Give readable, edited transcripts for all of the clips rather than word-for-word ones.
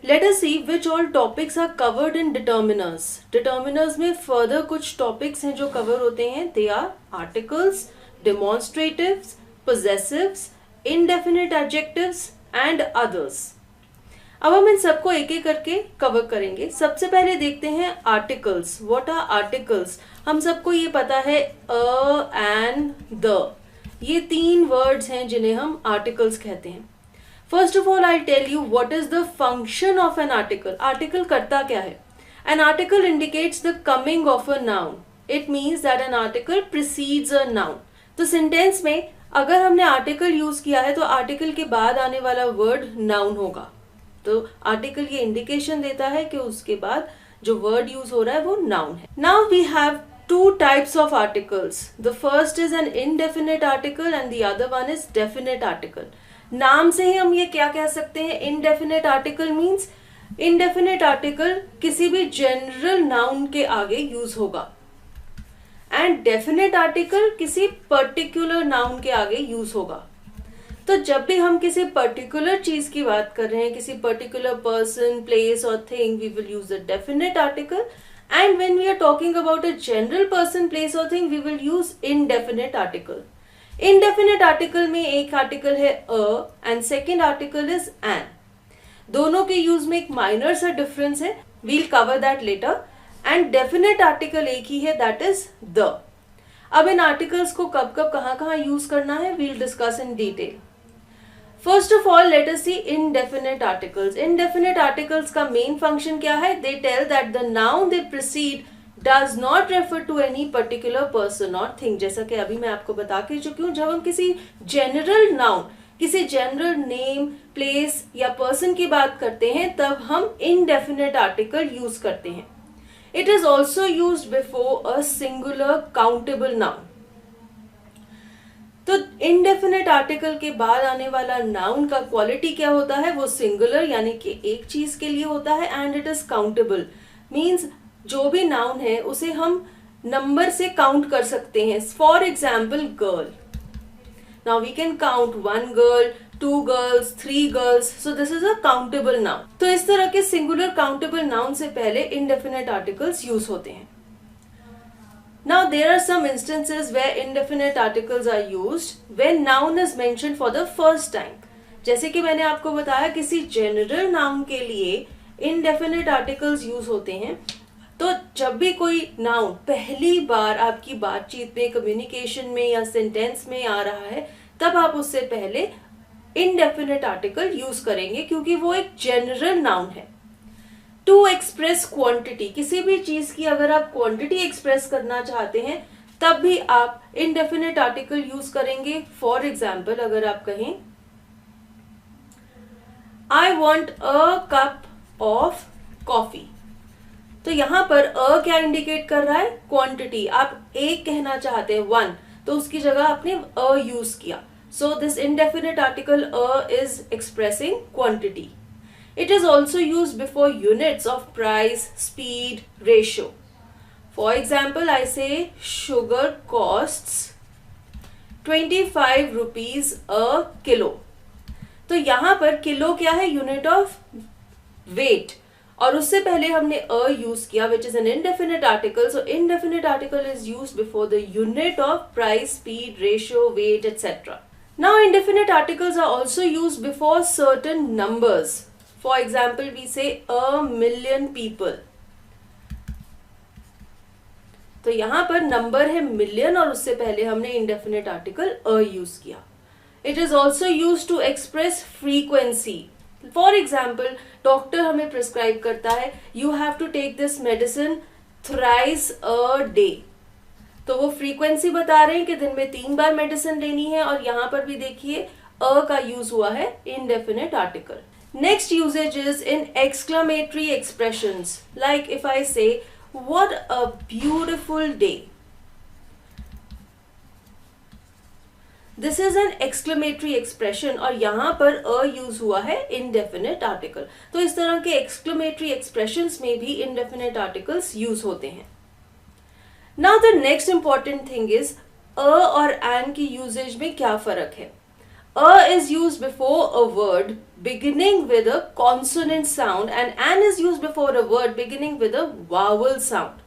Let us see which all topics are covered in determiners. Determiners में further कुछ topics हैं जो cover होते हैं. They are articles, demonstratives, possessives, indefinite adjectives and others. अब हम इन सबको एक एक करके कवर करेंगे. सबसे पहले देखते हैं आर्टिकल्स. What are articles? हम सबको ये पता है अ एंड द, ये तीन वर्ड्स हैं जिन्हें हम आर्टिकल्स कहते हैं. First of all I tell you what is the function of an article. Article करता क्या है? An article indicates the coming of a noun. It means that an article precedes a noun. तो sentence में अगर हमने article use किया है तो आर्टिकल के बाद आने वाला वर्ड नाउन होगा. तो आर्टिकल ये इंडिकेशन देता है कि उसके बाद जो वर्ड यूज हो रहा है वो नाउन है. Now we have two types of articles. The first is an indefinite article and the other one is definite article. नाम से ही हम ये क्या कह सकते हैं? Indefinite article means indefinite article किसी भी general noun के आगे यूज होगा and definite article किसी particular noun के आगे यूज होगा. तो जब भी हम किसी पर्टिकुलर चीज की बात कर रहे हैं, किसी पर्टिकुलर पर्सन, प्लेस और thing, we will use the definite article. And when we are talking about a general person, place or thing, we will use indefinite article. Indefinite article में एक article है a and second article is an. दोनों के use में एक minor सा difference है. We'll cover that later. And definite article एक ही है, that is the. अब इन articles को कब कब कहाँ कहाँ use करना है, we'll discuss in detail. First of all, let us see indefinite articles. Indefinite articles का main function क्या है? They tell that the noun they precede does not refer to any particular person or thing. जैसा कि अभी मैं आपको बता के चुकी हूँ, जब हम किसी general noun, किसी general name, place या person की बात करते हैं तब हम indefinite article use करते हैं. It is also used before a singular countable noun. तो इनडेफिनेट आर्टिकल के बाद आने वाला नाउन का क्वालिटी क्या होता है? वो सिंगुलर यानी कि एक चीज के लिए होता है and it is countable. Means जो भी नाउन है उसे हम नंबर से काउंट कर सकते हैं. For example girl. Now we can count 1 girl, 2 girls, 3 girls. So this is a countable noun. तो इस तरह के सिंगुलर काउंटेबल नाउन से पहले इनडेफिनेट आर्टिकल्स यूज होते हैं. Now there are some instances where indefinite articles are used when noun is mentioned for the first time. जैसे कि मैंने आपको बताया किसी general noun के लिए indefinite articles use होते हैं. तो जब भी कोई noun पहली बार आपकी बातचीत में, communication में या sentence में आ रहा है तब आप उससे पहले indefinite article use करेंगे क्योंकि वो एक general noun है. टू एक्सप्रेस क्वांटिटी, किसी भी चीज की अगर आप क्वांटिटी एक्सप्रेस करना चाहते हैं तब भी आप इनडेफिनेट आर्टिकल यूज करेंगे. फॉर एग्जाम्पल अगर आप कहें I want a cup of coffee, तो यहां पर अ क्या इंडिकेट कर रहा है? क्वांटिटी. आप एक कहना चाहते हैं 1, तो उसकी जगह आपने अ यूज किया. So this indefinite article a is expressing quantity. It is also used before units of price, speed, ratio. For example, I say sugar costs 25 rupees a kilo. तो यहाँ पर किलो क्या है? Unit of weight. और उससे पहले हमने a use किया which is an indefinite article. So indefinite article is used before the unit of price, speed, ratio, weight, etc. Now indefinite articles are also used before certain numbers. For example, we say a million people. तो यहां पर number है million और उससे पहले हमने indefinite article a use किया. It is also use to express frequency. For example doctor हमें प्रिस्क्राइब करता है you have to take this medicine thrice a day. तो वो फ्रीक्वेंसी बता रहे हैं कि दिन में 3 बार मेडिसिन लेनी है और यहां पर भी देखिए अ का यूज हुआ है indefinite article. Next usage is in exclamatory expressions. Like if I say, what a beautiful day. This is an exclamatory expression और यहाँ पर a use हुआ है indefinite article. तो इस तरह के exclamatory expressions में भी indefinite articles use होते हैं. Now the next important thing is a और an की usage में क्या फर्क है. A is used before a word beginning with a consonant sound and an is used before a word beginning with a vowel sound.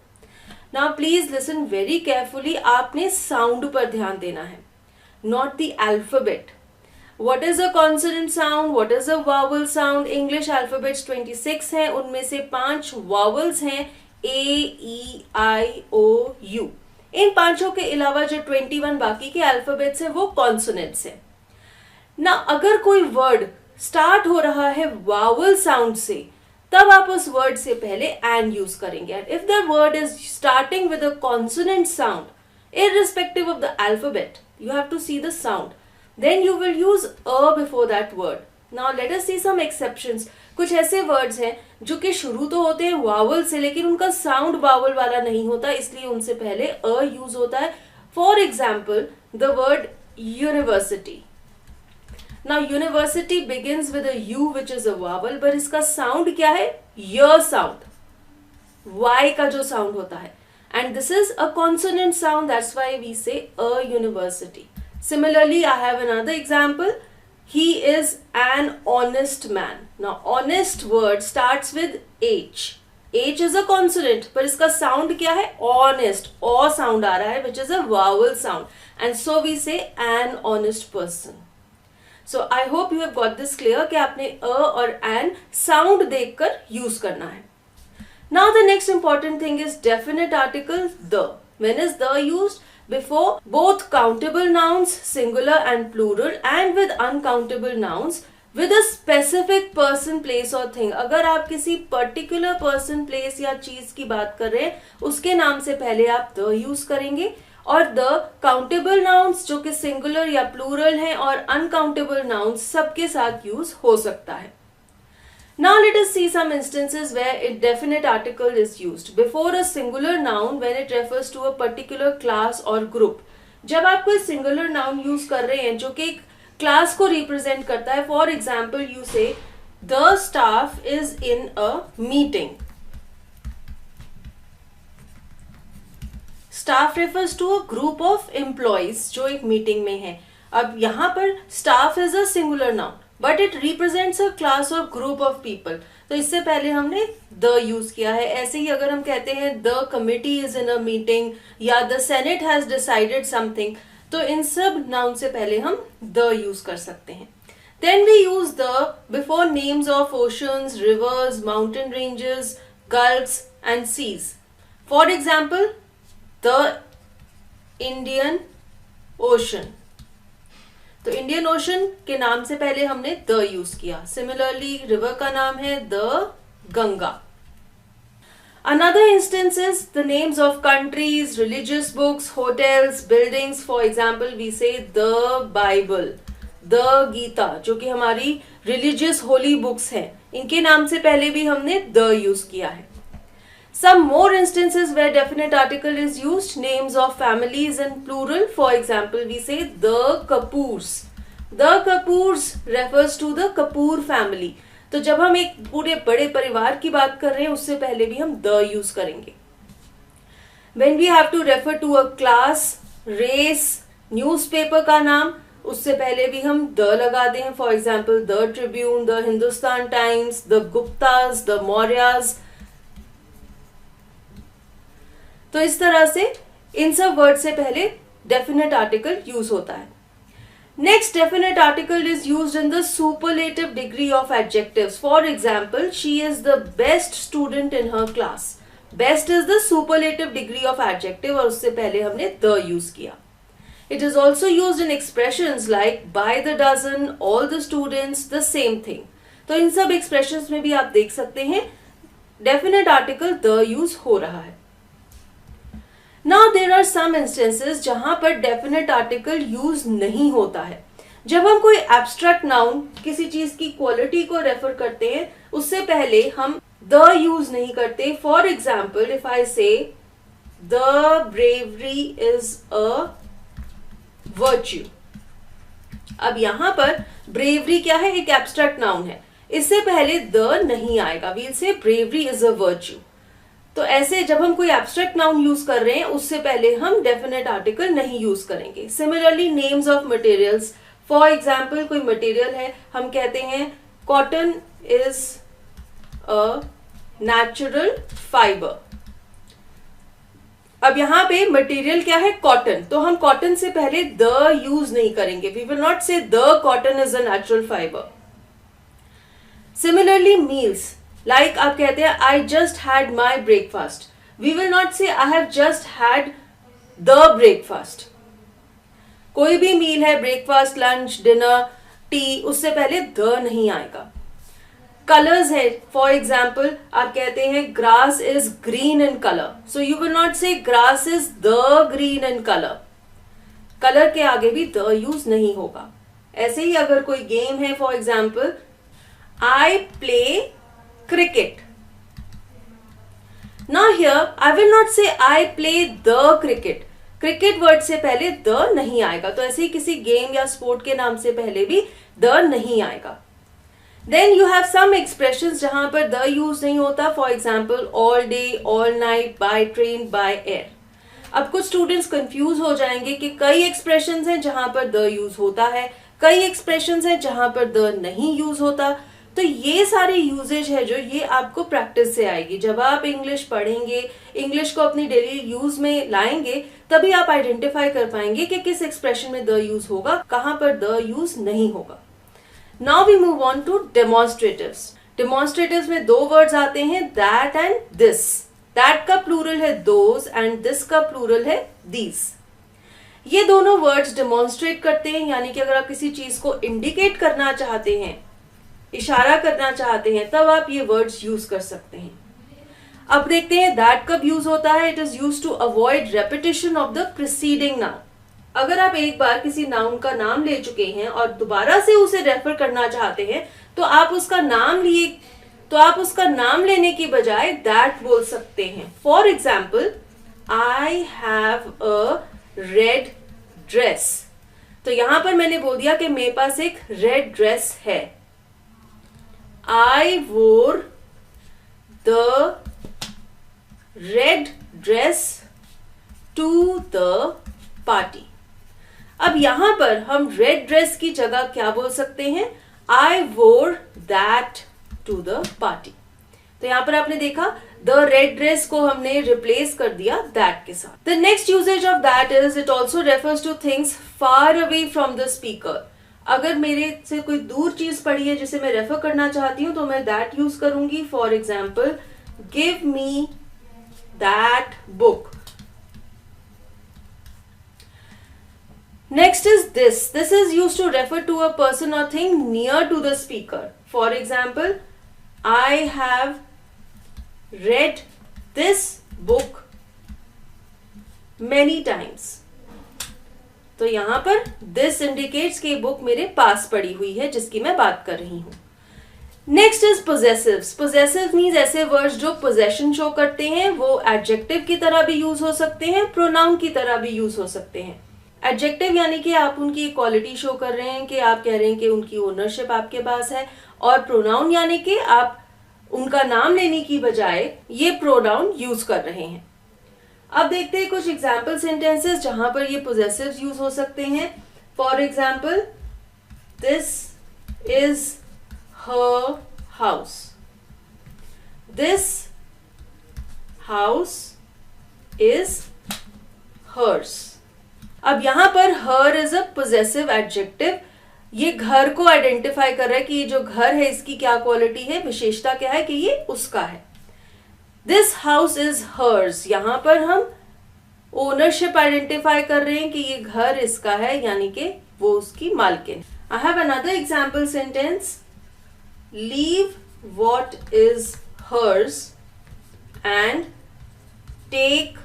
Now please listen very carefully. आपने sound पर ध्यान देना है, not the alphabet. What is a consonant sound? What is a vowel sound? English alphabets 26 हैं, उनमें से 5 vowels हैं, A, E, I, O, U. इन पांचों के अलावा जो 21 बाकी के अल्फाबेट्स हैं वो कॉन्सोनेंट्स हैं ना. अगर कोई वर्ड स्टार्ट हो रहा है वावल साउंड से, तब आप उस वर्ड से पहले एन यूज करेंगे. And if the word is starting with a consonant sound, irrespective of the alphabet, you have to see the sound, then you will use a before that word. Now let us see some exceptions. कुछ ऐसे words हैं जो कि शुरू तो होते हैं vowel से, लेकिन उनका साउंड वावल वाला नहीं होता, इसलिए उनसे पहले अ यूज होता है. For example the word university. Now university begins with a U which is a vowel, but इसका sound क्या है? य sound. Y का जो sound होता है. And this is a consonant sound, that's why we say a university. Similarly, I have another example. He is an honest man. Now honest word starts with H. H is a consonant, पर इसका sound क्या है? Honest. O sound आ रहा है, which is a vowel sound. And so we say an honest person. So I hope you have got this clear कि आपने अ और N sound देखकर यूज करना है. Now the next important thing is definite article the. When is the used? Before both countable nouns singular and plural and with uncountable nouns with a specific person, place or thing. अगर आप किसी particular person, place या चीज की बात कर रहे हैं, उसके नाम से पहले आप the यूज करेंगे. और द काउंटेबल नाउन्स जो कि सिंगुलर या प्लूरल हैं और अनकाउंटेबल नाउन्स सबके साथ यूज हो सकता है. Now let us see some instances where a definite article is used before a singular noun when it refers to a particular class or group. जब आप कोई singular noun यूज कर रहे हैं जो कि एक क्लास को रिप्रेजेंट करता है, for example you say the staff is in a meeting. Staff refers to a group of employees जो एक मीटिंग में है. अब यहाँ पर staff is a singular noun but it represents a class और ग्रुप ऑफ पीपल, तो इससे पहले हमने द यूज किया है. ऐसे ही अगर हम कहते हैं the committee is in a meeting या the senate has decided something, तो इन सब नाउन से पहले हम द यूज कर सकते हैं. Then we use the before names of oceans, rivers, mountain ranges, gulfs and seas. For example the Indian ocean, तो इंडियन ओशन के नाम से पहले हमने द यूज किया. सिमिलरली रिवर का नाम है the Ganga. Another instance is the names of countries, religious books, hotels, buildings. For example, we say the Bible, the Gita, जो कि हमारी religious holy books हैं, इनके नाम से पहले भी हमने the यूज किया है. Some more instances where definite article is used, names of families in plural. For example, we say the Kapoors. The Kapoors refers to the Kapoor family. तो जब हम एक पूरे बड़े परिवार की बात कर रहे हैं उससे पहले भी हम the यूज करेंगे. When we have to refer to a class, race, newspaper का नाम, उससे पहले भी हम the लगाते हैं. For example, the Tribune, the Hindustan Times, the Guptas, the Mauryas. तो इस तरह से इन सब वर्ड से पहले डेफिनेट आर्टिकल यूज होता है. Next definite article is used in the superlative degree of adjectives. For example she is the best student in her class. Best is the superlative degree of adjective और उससे पहले हमने the use किया. It is also used in expressions like by the dozen, all the students, the same thing. तो इन सब expressions में भी आप देख सकते हैं डेफिनेट आर्टिकल द यूज हो रहा है. Now there are some instances जहां पर definite article यूज नहीं होता है. जब हम कोई abstract noun किसी चीज की क्वालिटी को रेफर करते हैं उससे पहले हम the यूज नहीं करते. For example, if I say the bravery is a virtue. अब यहां पर bravery क्या है? एक abstract noun है, इससे पहले the नहीं आएगा. We'll say bravery is a virtue. तो ऐसे जब हम कोई एब्स्ट्रैक्ट नाउन यूज कर रहे हैं उससे पहले हम डेफिनेट आर्टिकल नहीं यूज करेंगे. Similarly names of materials, for example कोई मटेरियल है, हम कहते हैं cotton is a natural fibre. अब यहाँ पे मटेरियल क्या है? कॉटन। तो हम कॉटन से पहले द यूज नहीं करेंगे, we will not say the cotton is a natural fibre. Similarly meals, like आप कहते हैं I just had my breakfast, we will not say I have just had the breakfast. कोई भी मील है, ब्रेकफास्ट, लंच, डिनर, टी, उससे पहले the नहीं आएगा। कलर्स है, फॉर एग्जाम्पल आप कहते हैं grass is green in colour, so you will not say grass is the green in colour. Colour के आगे भी द यूज नहीं होगा। ऐसे ही अगर कोई गेम है, for example I play cricket, now here I will not say I play the cricket, cricket word से पहले द नहीं आएगा। तो ऐसे ही किसी गेम या स्पोर्ट के नाम से पहले भी द नहीं आएगा। Then you have some expressions जहां पर द यूज नहीं होता, for example all day, all night, by train, by air. अब कुछ स्टूडेंट्स कंफ्यूज हो जाएंगे कि कई एक्सप्रेशंस हैं जहां पर द यूज होता है, कई एक्सप्रेशंस हैं जहां पर द नहीं यूज होता। तो ये सारे यूजेज है जो ये आपको प्रैक्टिस से आएगी। जब आप इंग्लिश पढ़ेंगे, इंग्लिश को अपनी डेली यूज में लाएंगे, तभी आप आइडेंटिफाई कर पाएंगे कि किस एक्सप्रेशन में द यूज होगा, कहां पर द यूज नहीं होगा। Now we move on to demonstratives. Demonstratives में दो वर्ड्स आते हैं, दैट एंड दिस। दैट का प्लूरल है दोज एंड दिस का प्लूरल है दीज। ये दोनों वर्ड्स डेमोन्स्ट्रेट करते हैं, यानी कि अगर आप किसी चीज को इंडिकेट करना चाहते हैं, इशारा करना चाहते हैं, तब आप ये वर्ड्स यूज कर सकते हैं। अब देखते हैं दैट कब यूज होता है। It is use to avoid repetition of the preceding noun. अगर आप एक बार किसी नाउन का नाम ले चुके हैं और दोबारा से उसे रेफर करना चाहते हैं, तो आप उसका नाम लेने की बजाय दैट बोल सकते हैं। For example I have a red dress, तो यहां पर मैंने बोल दिया कि मेरे पास एक रेड ड्रेस है। I wore the red dress to the party। अब यहां पर हम रेड ड्रेस की जगह क्या बोल सकते हैं? I wore that to the party। तो यहां पर आपने देखा द रेड ड्रेस को हमने रिप्लेस कर दिया दैट के साथ। The next uses of that is it also refers to things far away from the speaker. अगर मेरे से कोई दूर चीज पड़ी है जिसे मैं रेफर करना चाहती हूं, तो मैं दैट यूज करूंगी। For example give me that book. Next is this. This is use to refer to a person और thing near to the speaker. For example I have read this book many times. तो यहां पर this indicates कि book मेरे पास पड़ी हुई है जिसकी मैं बात कर रही हूं। Next is possessives. Possessive means ऐसे वर्ड्स जो पोजेशन शो करते हैं। वो एडजेक्टिव की तरह भी यूज हो सकते हैं, प्रोनाउन की तरह भी यूज हो सकते हैं। एडजेक्टिव यानी कि आप उनकी क्वालिटी शो कर रहे हैं, कि आप कह रहे हैं कि उनकी ओनरशिप आपके पास है। और प्रोनाउन यानी कि आप उनका नाम लेने की बजाय ये प्रोनाउन यूज कर रहे हैं। अब देखते हैं कुछ एग्जाम्पल सेंटेंसेस जहां पर ये पोजेसिव्स यूज हो सकते हैं। For example this is her house, this house is hers. अब यहां पर her is a possessive adjective. ये घर को आइडेंटिफाई कर रहा है कि ये जो घर है इसकी क्या क्वालिटी है, विशेषता क्या है, कि ये उसका है। दिस हाउस इज हर्स, यहां पर हम ओनरशिप आइडेंटिफाई कर रहे हैं कि ये घर इसका है, यानी कि वो उसकी मालकिन। I have another example sentence, leave what is hers and take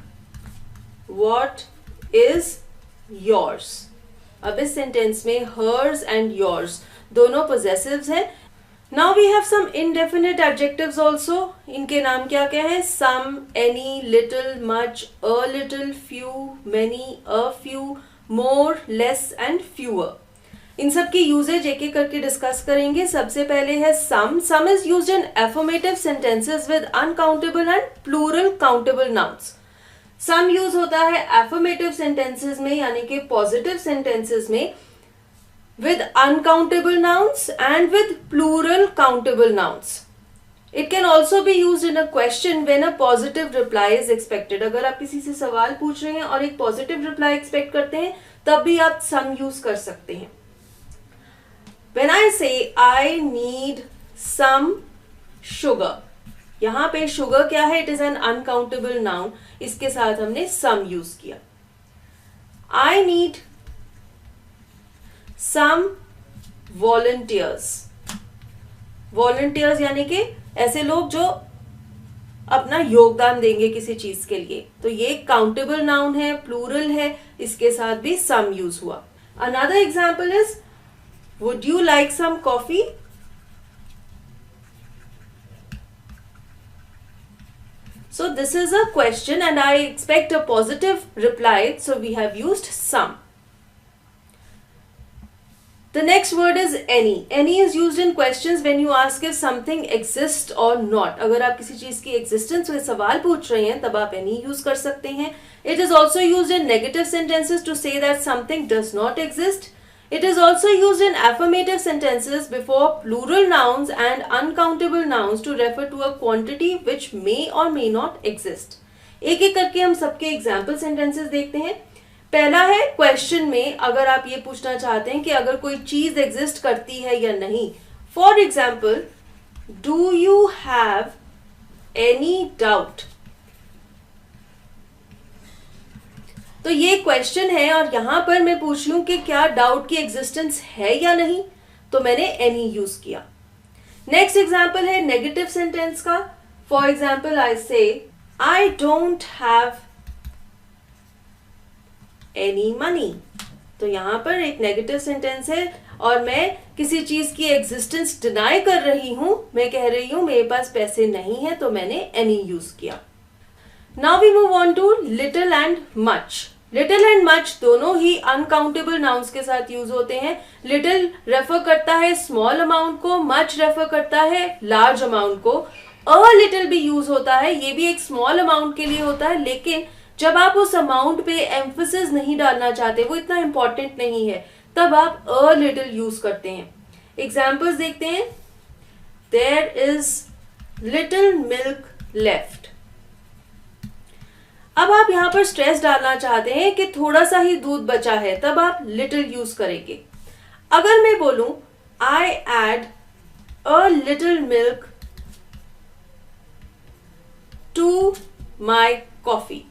what is yours. अब इस सेंटेंस में हर्स एंड योर्स दोनों पोजेसिव्स हैं। Now we have some indefinite adjectives also. इनके नाम क्या क्या है? Some, any, little, much, a little, few, many, a few, more, less and fewer. इन सब की यूजेज एक एक करके डिस्कस करेंगे। सबसे पहले है some. Some is used in affirmative sentences with uncountable and plural countable nouns. Some use होता है affirmative sentences में, यानी कि positive sentences में, with uncountable nouns and with plural countable nouns. It can also be used in a question when a positive reply is expected. अगर आप किसी से सवाल पूछ रहे हैं और एक पॉजिटिव रिप्लाई एक्सपेक्ट करते हैं तब भी आप some यूज कर सकते हैं. When I say I need some sugar, यहां पे sugar क्या है? It is an uncountable noun. इसके साथ हमने some यूज किया. I need some volunteers. Volunteers यानी कि ऐसे लोग जो अपना योगदान देंगे किसी चीज के लिए. तो ये काउंटेबल नाउन है, प्लूरल है, इसके साथ भी सम यूज हुआ. Another example is would you like some coffee. So this is a question and I expect a positive reply, so we have used some. The next word is any. Any is used in questions when you ask if something exists or not. अगर आप किसी चीज की existence में सवाल पूछ रहे हैं तब आप any use कर सकते हैं. It is also used in negative sentences to say that something does not exist. It is also used in affirmative sentences before plural nouns and uncountable nouns to refer to a quantity which may or may not exist. एक एक करके हम सबके example sentences देखते हैं. पहला है question में अगर आप ये पूछना चाहते हैं कि अगर कोई चीज एग्जिस्ट करती है या नहीं. For example, do you have any doubt. तो ये क्वेश्चन है और यहां पर मैं पूछ लूं कि क्या डाउट की एग्जिस्टेंस है या नहीं, तो मैंने एनी यूज किया. नेक्स्ट एग्जाम्पल है नेगेटिव सेंटेंस का. फॉर एग्जाम्पल, आई से I don't have any money. तो यहां पर एक नेगेटिव सेंटेंस है और मैं किसी चीज की एग्जिस्टेंस डिनाई कर रही हूं. मैं कह रही हूं मेरे पास पैसे नहीं है, तो मैंने एनी यूज किया. Now we move on to little and much. Little and much दोनों ही अनकाउंटेबल नाउन्स के साथ यूज होते हैं. लिटिल रेफर करता है स्मॉल अमाउंट को, मच रेफर करता है लार्ज अमाउंट को. अ लिटिल भी यूज होता है, ये भी एक स्मॉल अमाउंट के लिए होता है, लेकिन जब आप उस अमाउंट पे एम्फेसिस नहीं डालना चाहते, वो इतना इंपॉर्टेंट नहीं है, तब आप अ लिटिल यूज करते हैं. एग्जाम्पल्स देखते हैं. There is little milk left. अब आप यहां पर स्ट्रेस डालना चाहते हैं कि थोड़ा सा ही दूध बचा है, तब आप लिटिल यूज करेंगे. अगर मैं बोलूं I add a little milk to my coffee.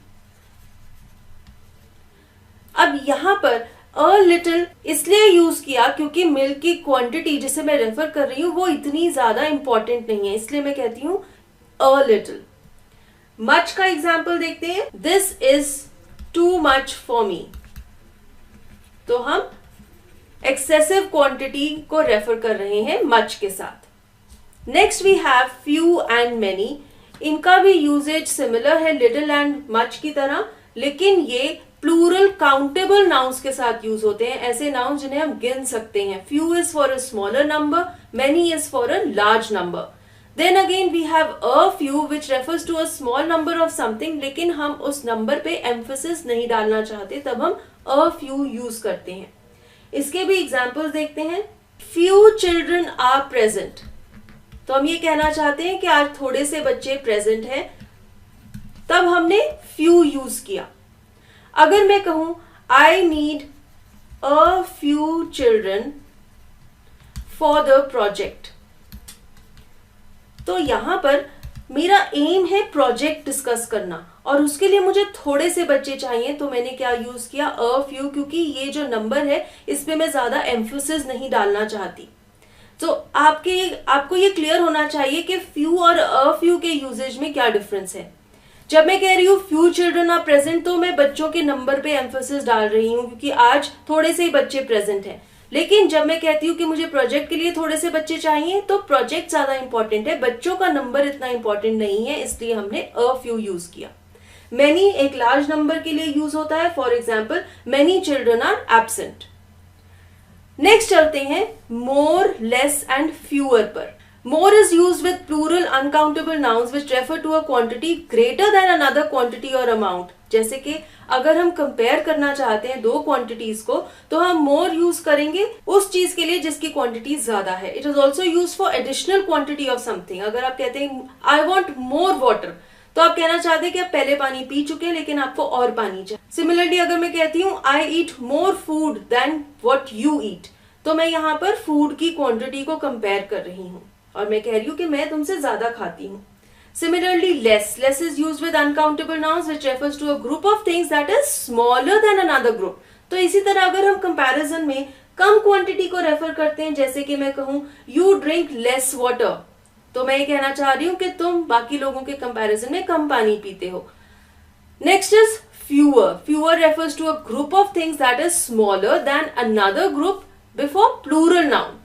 अब यहां पर अ लिटिल इसलिए यूज किया क्योंकि मिल्क की क्वांटिटी जिसे मैं रेफर कर रही हूं वो इतनी ज्यादा इंपॉर्टेंट नहीं है, इसलिए मैं कहती हूं अ लिटिल. मच का एग्जाम्पल देखते हैं. This is too much for me. तो हम एक्सेसिव क्वांटिटी को रेफर कर रहे हैं मच के साथ. Next we have few and many. इनका भी यूजेज सिमिलर है लिटिल एंड मच की तरह, लेकिन ये प्लूरल काउंटेबल नाउन्स के साथ यूज होते हैं. ऐसे नाउन्स जिन्हें हम गिन सकते हैं. Few is for a smaller number, many is for a large number. Then again we have a few which refers to a small number of something, लेकिन हम उस नंबर पे एम्फेसिस नहीं डालना चाहते, तब हम अ फ्यू यूज करते हैं. इसके भी एग्जाम्पल्स देखते हैं. Few children are present. तो हम ये कहना चाहते हैं कि आज थोड़े से बच्चे प्रेजेंट हैं, तब हमने फ्यू यूज किया. अगर मैं कहूं I need a few children for the project, तो यहां पर मेरा एम है प्रोजेक्ट डिस्कस करना और उसके लिए मुझे थोड़े से बच्चे चाहिए, तो मैंने क्या यूज किया अ फ्यू, क्योंकि ये जो नंबर है इसमें मैं ज्यादा एम्फोसिस नहीं डालना चाहती. तो आपको ये क्लियर होना चाहिए कि फ्यू और अ फ्यू के यूजेज में क्या डिफरेंस है. जब मैं कह रही हूँ फ्यू चिल्ड्रन आर प्रेजेंट, तो मैं बच्चों के नंबर पे एम्फोसिस डाल रही हूँ क्योंकि आज थोड़े से ही बच्चे प्रेजेंट हैं. लेकिन जब मैं कहती हूँ कि मुझे प्रोजेक्ट के लिए थोड़े से बच्चे चाहिए, तो प्रोजेक्ट ज्यादा इंपॉर्टेंट है, बच्चों का नंबर इतना इंपॉर्टेंट नहीं है, इसलिए हमने अ फ्यू यूज किया. मेनी एक लार्ज नंबर के लिए यूज होता है. For example, many children are absent. Next चलते हैं मोर, लेस एंड फ्यूअर पर. More is used with plural uncountable nouns which refer to a quantity greater than another quantity or amount. जैसे कि अगर हम कंपेयर करना चाहते हैं दो क्वांटिटीज को तो हम मोर यूज करेंगे उस चीज के लिए जिसकी क्वांटिटी ज्यादा है. It is also use for additional quantity of something. अगर आप कहते हैं आई वॉन्ट मोर वाटर तो आप कहना चाहते हैं कि आप पहले पानी पी चुके हैं लेकिन आपको और पानी चाहिए. सिमिलरली अगर मैं कहती हूँ I eat more food than what you eat तो मैं यहाँ पर फूड की क्वांटिटी को कंपेयर कर रही हूँ और मैं कह रही हूँ कि मैं तुमसे ज्यादा खाती हूँ. Similarly, less is used with uncountable nouns which refers to a group of things that is smaller than another group. तो इसी तरह अगर हम कंपैरिजन में कम क्वांटिटी को रेफर करते हैं जैसे कि मैं कहूँ you drink less water तो मैं ये कहना चाह रही हूँ कि तुम बाकी लोगों के कंपैरिजन में कम पानी पीते हो. Next is fewer. Fewer refers to a group of things that is smaller than another group before plural noun.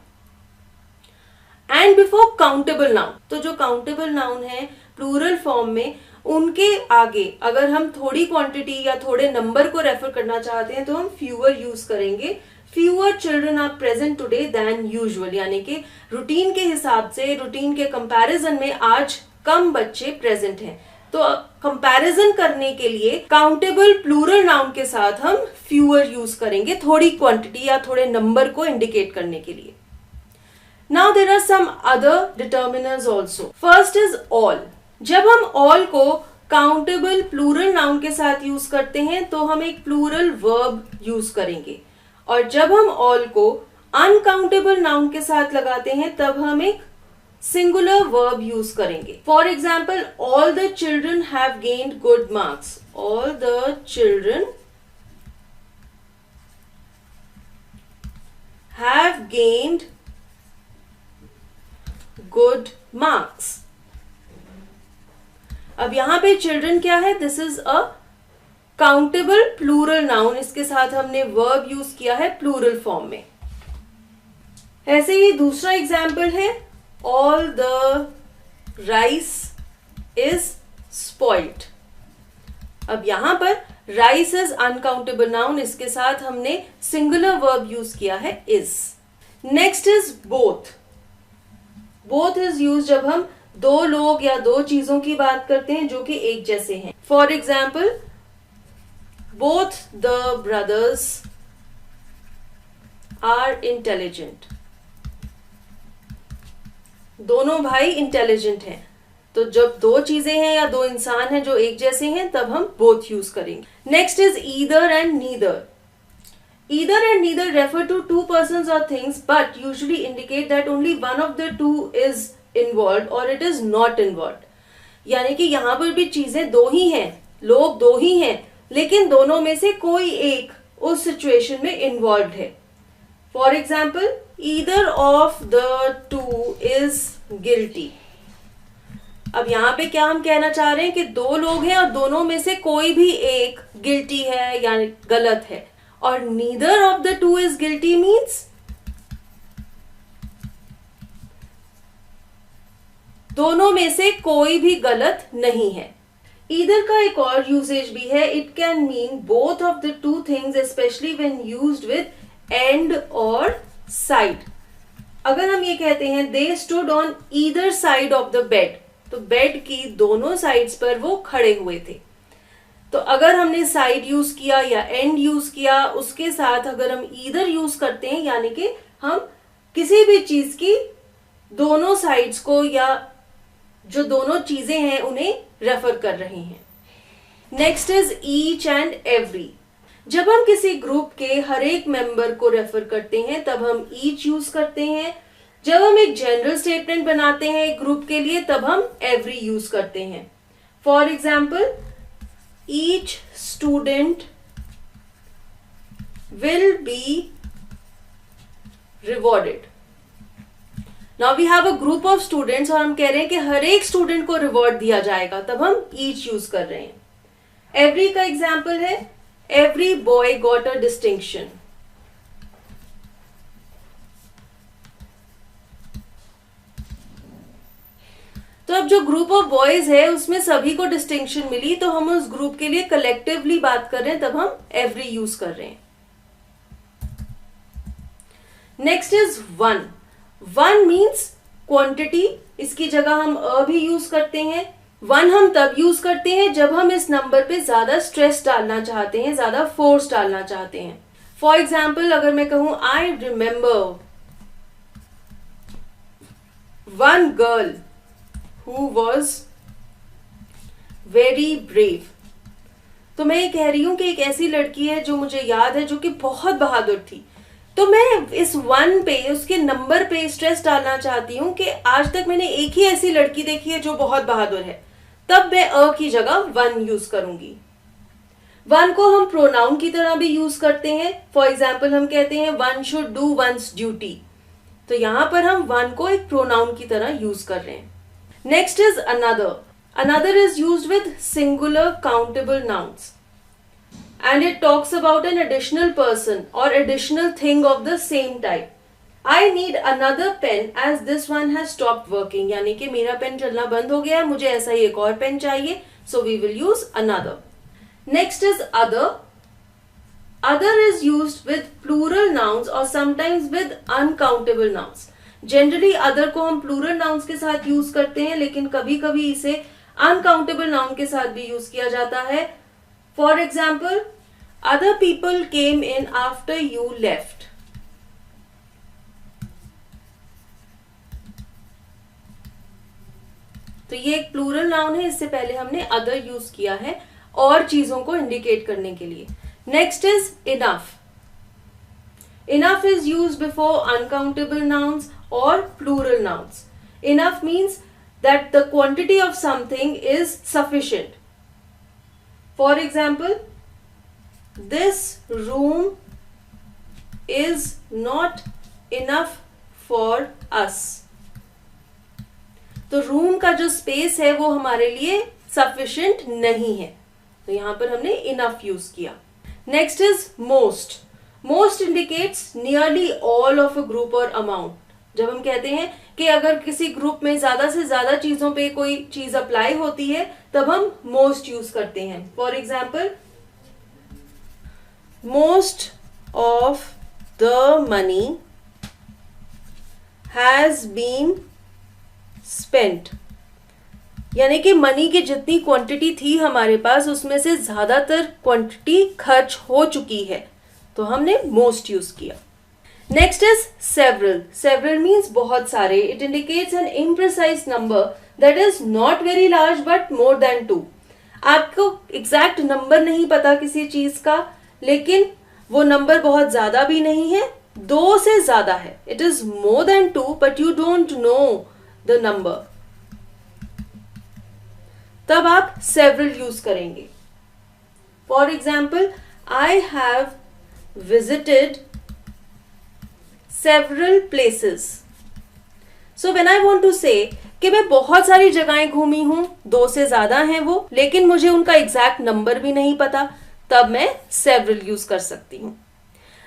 And before countable noun. तो जो काउंटेबल नाउन है प्लूरल फॉर्म में उनके आगे अगर हम थोड़ी क्वांटिटी या थोड़े नंबर को रेफर करना चाहते हैं तो हम फ्यूअर यूज करेंगे. Fewer children are present today than usual. यानी कि रूटीन के हिसाब से रूटीन के कंपैरिजन में आज कम बच्चे प्रेजेंट हैं. तो कंपैरिजन करने के लिए काउंटेबल प्लूरल नाउन के साथ हम फ्यूअर यूज करेंगे थोड़ी क्वांटिटी या थोड़े नंबर को इंडिकेट करने के लिए. Now there are some other determiners also. First is all. जब हम all को countable plural noun के साथ यूज करते हैं तो हम एक plural verb यूज करेंगे और जब हम all को uncountable noun के साथ लगाते हैं तब हम एक singular verb यूज करेंगे. For example, all the children have gained good marks. All the children have gained good marks. अब यहां पे चिल्ड्रन क्या है? This is a countable plural noun. इसके साथ हमने वर्ब यूज किया है प्लूरल फॉर्म में. ऐसे ही दूसरा एग्जाम्पल है all the rice is spoiled. अब यहां पर राइस इज अनकाउंटेबल नाउन. इसके साथ हमने सिंगुलर वर्ब यूज किया है is. Next is both. Both is use जब हम दो लोग या दो चीजों की बात करते हैं जो कि एक जैसे हैं. For example, both the brothers are intelligent. दोनों भाई इंटेलिजेंट हैं. तो जब दो चीजें हैं या दो इंसान हैं जो एक जैसे हैं तब हम बोथ यूज करेंगे. Next is either and neither. Either and neither refer to two persons or things but usually indicate that only one of the two is involved or it is not involved. यानी कि यहाँ पर भी चीजें दो ही हैं, लोग दो ही हैं, लेकिन दोनों में से कोई एक उस सिचुएशन में इन्वॉल्व है. For example, either of the two is guilty. अब यहाँ पे क्या हम कहना चाह रहे हैं कि दो लोग हैं और दोनों में से कोई भी एक गिल्टी है या गलत है. और neither of the two is guilty means दोनों में से कोई भी गलत नहीं है. Either का एक और यूसेज भी है. It can mean both of the two things especially when used with and or side. अगर हम ये कहते हैं they stood on either side of the bed तो बेड की दोनों साइड्स पर वो खड़े हुए थे. तो अगर हमने साइड यूज किया या एंड यूज किया उसके साथ अगर हम ईदर यूज करते हैं यानी कि हम किसी भी चीज की दोनों साइड्स को या जो दोनों चीजें हैं उन्हें रेफर कर रहे हैं. Next is each and every. जब हम किसी ग्रुप के हर एक मेंबर को रेफर करते हैं तब हम ईच यूज करते हैं. जब हम एक जनरल स्टेटमेंट बनाते हैं एक ग्रुप के लिए तब हम एवरी यूज करते हैं. For example, each student will be rewarded. Now we have a group of students और हम कह रहे हैं कि हर एक स्टूडेंट को रिवॉर्ड दिया जाएगा तब हम each यूज कर रहे हैं. every का एग्जाम्पल है every boy got a distinction. तो अब जो ग्रुप ऑफ बॉयज है उसमें सभी को डिस्टिंक्शन मिली तो हम उस ग्रुप के लिए कलेक्टिवली बात कर रहे हैं तब हम एवरी यूज कर रहे हैं. Next is one. One means quantity, इसकी जगह हम अ भी यूज करते हैं। वन हम तब यूज करते हैं जब हम इस नंबर पे ज्यादा स्ट्रेस डालना चाहते हैं, ज्यादा फोर्स डालना चाहते हैं। फॉर एग्जाम्पल अगर मैं कहूं I remember one girl who was very brave, तो मैं ये कह रही हूं कि एक ऐसी लड़की है जो मुझे याद है जो कि बहुत बहादुर थी। तो मैं इस वन पे, उसके नंबर पे स्ट्रेस डालना चाहती हूँ कि आज तक मैंने एक ही ऐसी लड़की देखी है जो बहुत बहादुर है, तब मैं अ की जगह वन यूज करूंगी। वन को हम प्रोनाउन की तरह भी यूज करते हैं। फॉर एग्जाम्पल हम कहते हैं one should do once duty, तो यहां पर हम वन को एक प्रोनाउन की तरह यूज कर रहे हैं। Next is another. Another is used with singular countable nouns and it talks about an additional person or additional thing of the same type. I need another pen as this one has stopped working, यानी कि मेरा pen चलना बंद हो गया, मुझे ऐसा ही एक और पेन चाहिए, so we will use another. Next is other. Other is used with plural nouns or sometimes with uncountable nouns. Generally other को हम plural nouns के साथ यूज करते हैं, लेकिन कभी कभी इसे uncountable noun के साथ भी यूज किया जाता है। For example, other people came in after you left. तो ये एक प्लूरल नाउन है, इससे पहले हमने अदर यूज किया है और चीजों को इंडिकेट करने के लिए। Next is enough. Enough is use before uncountable nouns और plural nouns. Enough means that the quantity of something is sufficient. For example, this room is not enough for us. तो रूम का जो space है वो हमारे लिए sufficient नहीं है, तो यहां पर हमने इनफ यूज किया। Next is most. Most indicates nearly all of a group और अमाउंट। जब हम कहते हैं कि अगर किसी ग्रुप में ज्यादा से ज्यादा चीजों पे कोई चीज अप्लाई होती है, तब हम मोस्ट यूज करते हैं। For example, most of the money has been spent, यानी कि मनी की जितनी क्वांटिटी थी हमारे पास उसमें से ज्यादातर क्वांटिटी खर्च हो चुकी है, तो हमने मोस्ट यूज किया। Next is several. Several means बहुत सारे। It indicates an imprecise number that is not very large but more than 2। आपको एग्जैक्ट नंबर नहीं पता किसी चीज का, लेकिन वो नंबर बहुत ज्यादा भी नहीं है, 2 से ज्यादा है। It is more than 2 but you don't know the number, तब आप सेवरल यूज करेंगे। For example, I have visited several places. So when I want to say कि मैं बहुत सारी जगहें घूमी हूं, 2 से ज्यादा हैं वो, लेकिन मुझे उनका एग्जैक्ट नंबर भी नहीं पता, तब मैं several यूज कर सकती हूं।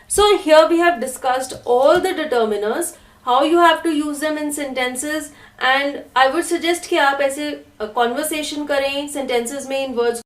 So here we have discussed all the determiners, how you have to use them in sentences, and I would suggest कि आप ऐसे conversation करें sentences में इन words